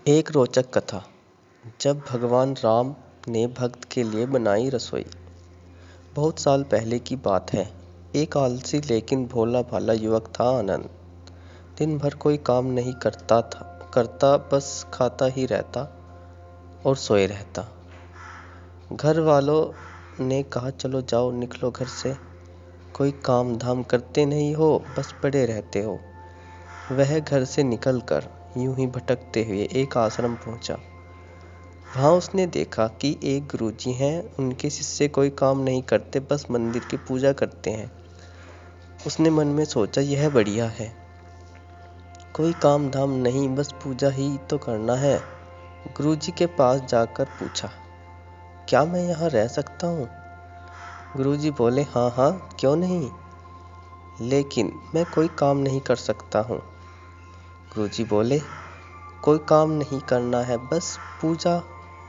एक रोचक कथा। जब भगवान राम ने भक्त के लिए बनाई रसोई। बहुत साल पहले की बात है। एक आलसी लेकिन भोला भाला युवक था आनंद। दिन भर कोई काम नहीं करता बस खाता ही रहता और सोए रहता। घर वालों ने कहा, चलो जाओ, निकलो घर से, कोई काम धाम करते नहीं हो, बस पड़े रहते हो। वह घर से निकलकर यूं ही भटकते हुए एक आश्रम पहुंचा। वहां उसने देखा कि एक गुरुजी हैं। उनके शिष्य कोई काम नहीं करते, बस मंदिर की पूजा करते हैं। उसने मन में सोचा, यह बढ़िया है, कोई काम धाम नहीं, बस पूजा ही तो करना है। गुरुजी के पास जाकर पूछा, क्या मैं यहाँ रह सकता हूँ? गुरुजी बोले, हाँ हाँ, क्यों नहीं, लेकिन मैं कोई काम नहीं कर सकता हूँ। गुरुजी बोले, कोई काम नहीं करना है, बस पूजा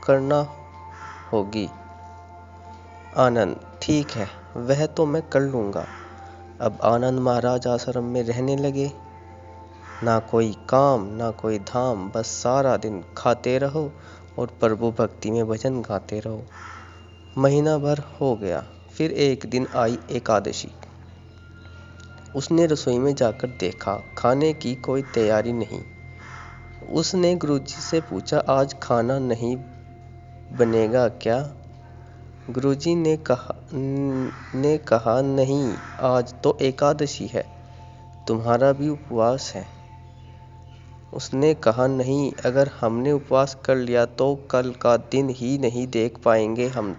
करना होगी। आनंद, ठीक है, वह तो मैं कर लूँगा। अब आनंद महाराज आश्रम में रहने लगे। ना कोई काम ना कोई धाम, बस सारा दिन खाते रहो और प्रभु भक्ति में भजन गाते रहो। महीना भर हो गया। फिर एक दिन आई एकादशी। उसने रसोई में जाकर देखा, खाने की कोई तैयारी नहीं। उसने गुरुजी से पूछा, आज खाना नहीं बनेगा क्या? गुरुजी ने कहा, नहीं, आज तो एकादशी है, तुम्हारा भी उपवास है। उसने कहा, नहीं, अगर हमने उपवास कर लिया तो कल का दिन ही नहीं देख पाएंगे हम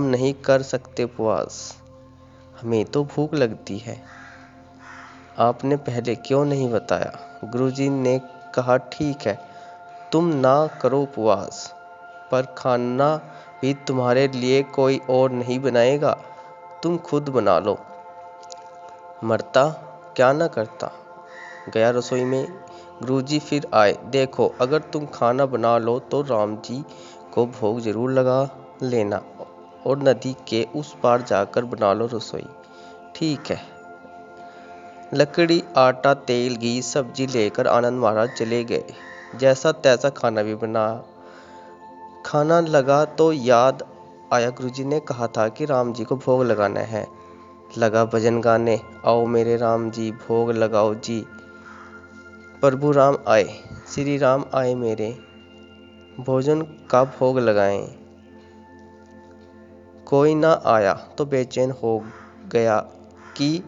नहीं कर सकते उपवास, हमें तो भूख लगती है। आपने पहले क्यों नहीं बताया? गुरुजी ने कहा, ठीक है, तुम ना करो उपवास, पर खाना भी तुम्हारे लिए कोई और नहीं बनाएगा, तुम खुद बना लो। मरता क्या ना करता। गया रसोई में। गुरुजी फिर आए। देखो, अगर तुम खाना बना लो तो राम जी को भोग जरूर लगा लेना और नदी के उस पार जाकर बना लो रसोई। ठीक है। लकड़ी, आटा, तेल, घी, सब्जी लेकर आनंद महाराज चले गए। जैसा तैसा खाना भी बना। खाना लगा तो याद आया, गुरुजी ने कहा था कि राम जी को भोग लगाना है। लगा भजन गाने, आओ मेरे राम जी, भोग लगाओ जी। प्रभु राम आए, श्री राम आए मेरे, भोजन का भोग लगाएं। कोई ना आया तो बेचैन हो गया कि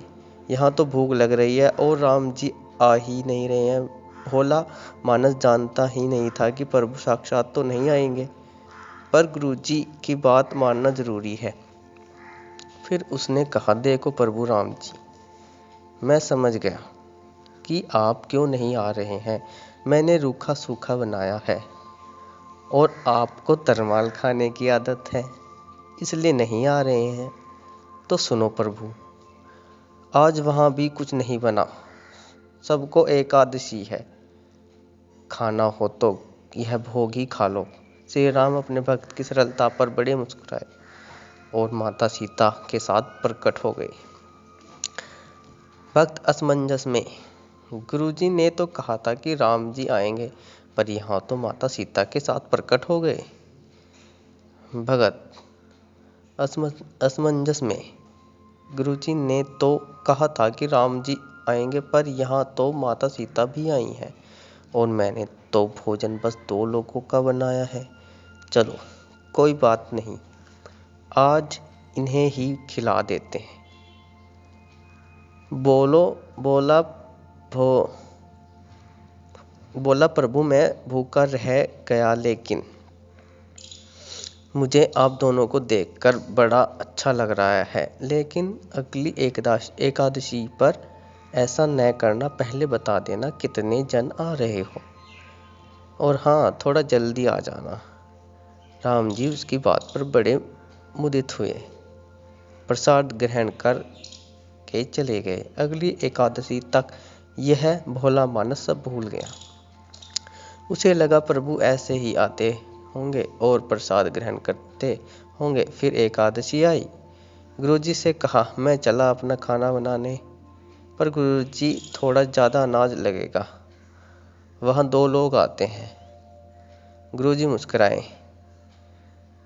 यहाँ तो भूख लग रही है और राम जी आ ही नहीं रहे हैं। भोला मानस जानता ही नहीं था कि प्रभु साक्षात तो नहीं आएंगे, पर गुरुजी की बात मानना जरूरी है। फिर उसने कहा, देखो प्रभु राम जी, मैं समझ गया कि आप क्यों नहीं आ रहे हैं। मैंने रूखा सूखा बनाया है और आपको तरमाल खाने की आदत है, इसलिए नहीं आ रहे हैं। तो सुनो प्रभु, आज वहाँ भी कुछ नहीं बना, सबको एकादशी है, खाना हो तो यह भोग ही खा लो। श्री राम अपने भक्त की सरलता पर बड़े मुस्कुराए और माता सीता के साथ प्रकट हो गए। भक्त असमंजस में। गुरुजी ने तो कहा था कि राम जी आएंगे, पर यहाँ तो माता सीता के साथ प्रकट हो गए। भगत असमंजस में। गुरुजी ने तो कहा था कि राम जी आएंगे, पर यहाँ तो माता सीता भी आई हैं और मैंने तो भोजन बस 2 लोगों का बनाया है। चलो, कोई बात नहीं, आज इन्हें ही खिला देते हैं। बोला प्रभु, मैं भूखा रह गया, लेकिन मुझे आप दोनों को देखकर बड़ा अच्छा लग रहा है, लेकिन अगली एकादशी पर ऐसा न करना, पहले बता देना कितने जन आ रहे हो, और हाँ, थोड़ा जल्दी आ जाना। राम जी उसकी बात पर बड़े मुदित हुए, प्रसाद ग्रहण कर के चले गए। अगली एकादशी तक यह भोला मानस सब भूल गया। उसे लगा प्रभु ऐसे ही आते होंगे और प्रसाद ग्रहण करते होंगे। फिर एकादशी आई। गुरुजी से कहा, मैं चला अपना खाना बनाने, पर गुरुजी, थोड़ा ज़्यादा अनाज लगेगा वहाँ 2 लोग आते हैं। गुरुजी मुस्कुराए।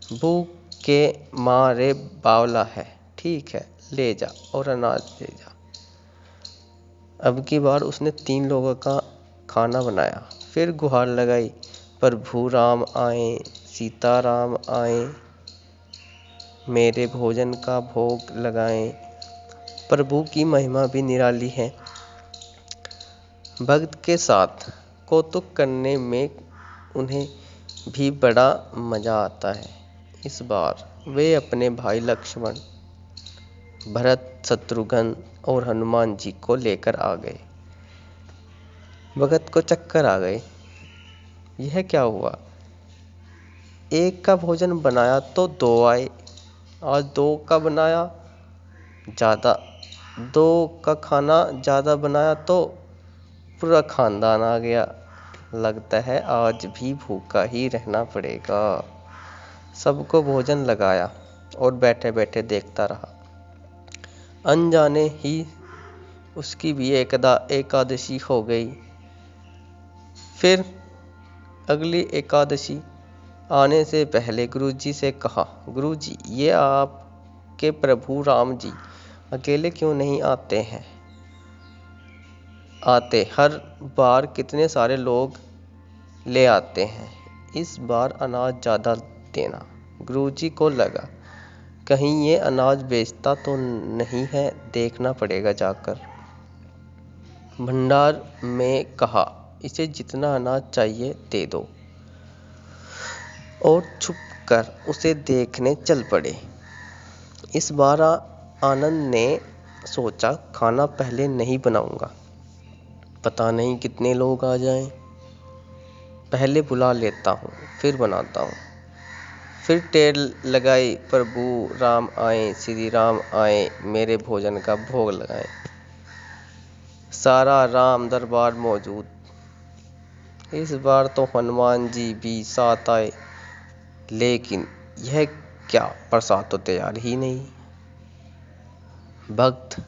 भूख के मारे बावला है, ठीक है ले जा और अनाज ले जा। अब की बार उसने 3 लोगों का खाना बनाया। फिर गुहार लगाई, प्रभु राम आए, सीताराम आए, मेरे भोजन का भोग लगाएं। प्रभु की महिमा भी निराली है। भक्त के साथ कौतुक करने में उन्हें भी बड़ा मजा आता है। इस बार वे अपने भाई लक्ष्मण, भरत, शत्रुघ्न और हनुमान जी को लेकर आ गए। भगत को चक्कर आ गए। यह क्या हुआ? एक का भोजन बनाया तो 2 आए, आज 2 का बनाया ज़्यादा, 2 का खाना ज़्यादा बनाया तो पूरा खानदान आ गया। लगता है आज भी भूखा ही रहना पड़ेगा। सबको भोजन लगाया और बैठे बैठे देखता रहा। अनजाने ही उसकी भी एकादशी हो गई। फिर अगली एकादशी आने से पहले गुरुजी से कहा, गुरुजी ये आपके प्रभु राम जी अकेले क्यों नहीं आते हर बार कितने सारे लोग ले आते हैं। इस बार अनाज ज़्यादा देना। गुरुजी को लगा कहीं ये अनाज बेचता तो नहीं है, देखना पड़ेगा जाकर। भंडार में कहा, इसे जितना अनाज चाहिए दे दो, और छुपकर उसे देखने चल पड़े। इस बार आनंद ने सोचा खाना पहले नहीं बनाऊंगा, पता नहीं कितने लोग आ जाएं। पहले बुला लेता हूँ फिर बनाता हूँ। फिर टेर लगाई, प्रभु राम आए, श्री राम आए, मेरे भोजन का भोग लगाएं। सारा राम दरबार मौजूद। इस बार तो हनुमान जी भी साथ आए, लेकिन यह क्या, प्रसाद तो तैयार ही नहीं। भक्त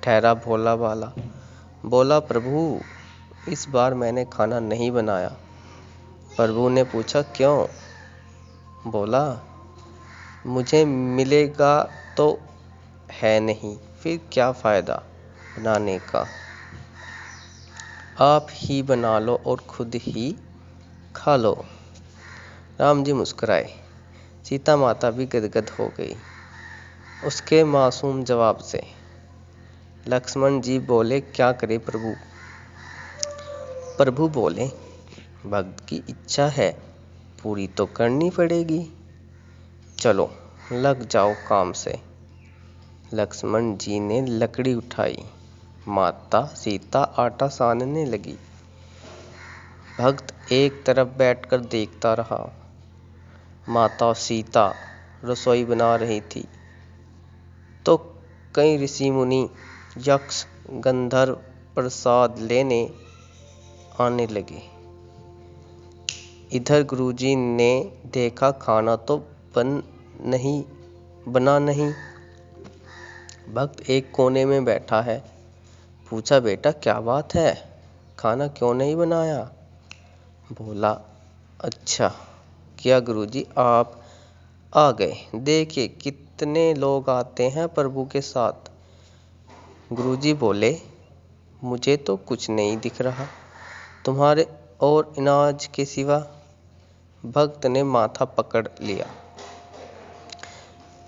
ठहरा भोला भाला, बोला प्रभु इस बार मैंने खाना नहीं बनाया। प्रभु ने पूछा क्यों? बोला मुझे मिलेगा तो है नहीं, फिर क्या फायदा बनाने का। आप ही बना लो और खुद ही खा लो। राम जी मुस्कुराए। सीता माता भी गदगद हो गई उसके मासूम जवाब से। लक्ष्मण जी बोले क्या करे प्रभु? प्रभु बोले भक्त की इच्छा है, पूरी तो करनी पड़ेगी, चलो लग जाओ काम से। लक्ष्मण जी ने लकड़ी उठाई, माता सीता आटा सानने लगी। भक्त एक तरफ बैठकर देखता रहा। माता सीता रसोई बना रही थी तो कई ऋषि मुनि, यक्ष, गंधर्व प्रसाद लेने आने लगे। इधर गुरुजी ने देखा खाना तो बना नहीं। भक्त एक कोने में बैठा है। पूछा बेटा क्या बात है, खाना क्यों नहीं बनाया? बोला अच्छा किया गुरुजी आप आ गए, देखिए कितने लोग आते हैं प्रभु के साथ। गुरुजी बोले मुझे तो कुछ नहीं दिख रहा तुम्हारे और अनाज के सिवा। भक्त ने माथा पकड़ लिया।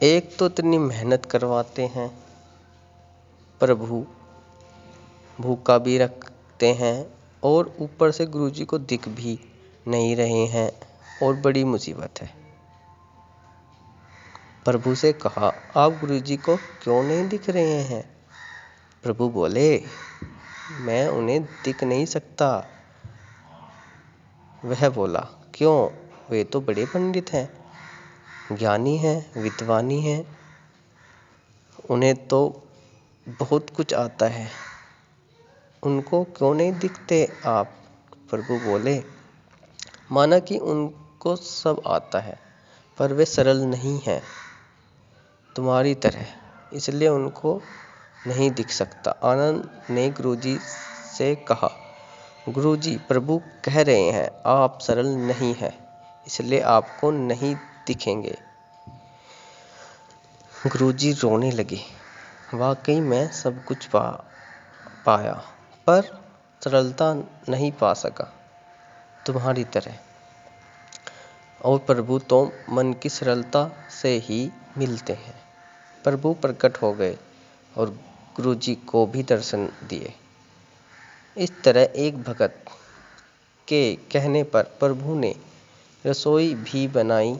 एक तो इतनी मेहनत करवाते हैं, प्रभु भूखा भी रखते हैं और ऊपर से गुरुजी को दिख भी नहीं रहे हैं, और बड़ी मुसीबत है। प्रभु से कहा आप गुरुजी को क्यों नहीं दिख रहे हैं? प्रभु बोले मैं उन्हें दिख नहीं सकता। वह बोला क्यों? वे तो बड़े पंडित हैं, ज्ञानी हैं, विद्वानी हैं, उन्हें तो बहुत कुछ आता है, उनको क्यों नहीं दिखते आप? प्रभु बोले माना कि उनको सब आता है, पर वे सरल नहीं हैं तुम्हारी तरह, इसलिए उनको नहीं दिख सकता। आनंद ने गुरुजी से कहा गुरुजी, प्रभु कह रहे हैं आप सरल नहीं हैं, इसलिए आपको नहीं दिखेंगे। गुरुजी रोने लगे। वाकई मैं सब कुछ पाया, पर सरलता नहीं पा सका तुम्हारी तरह। और प्रभु तो मन की सरलता से ही मिलते हैं। प्रभु प्रकट हो गए और गुरुजी को भी दर्शन दिए। इस तरह एक भगत के कहने पर प्रभु ने रसोई भी बनाई।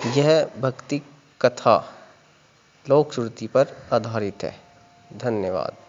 यह भक्ति कथा लोक श्रुति पर आधारित है। धन्यवाद।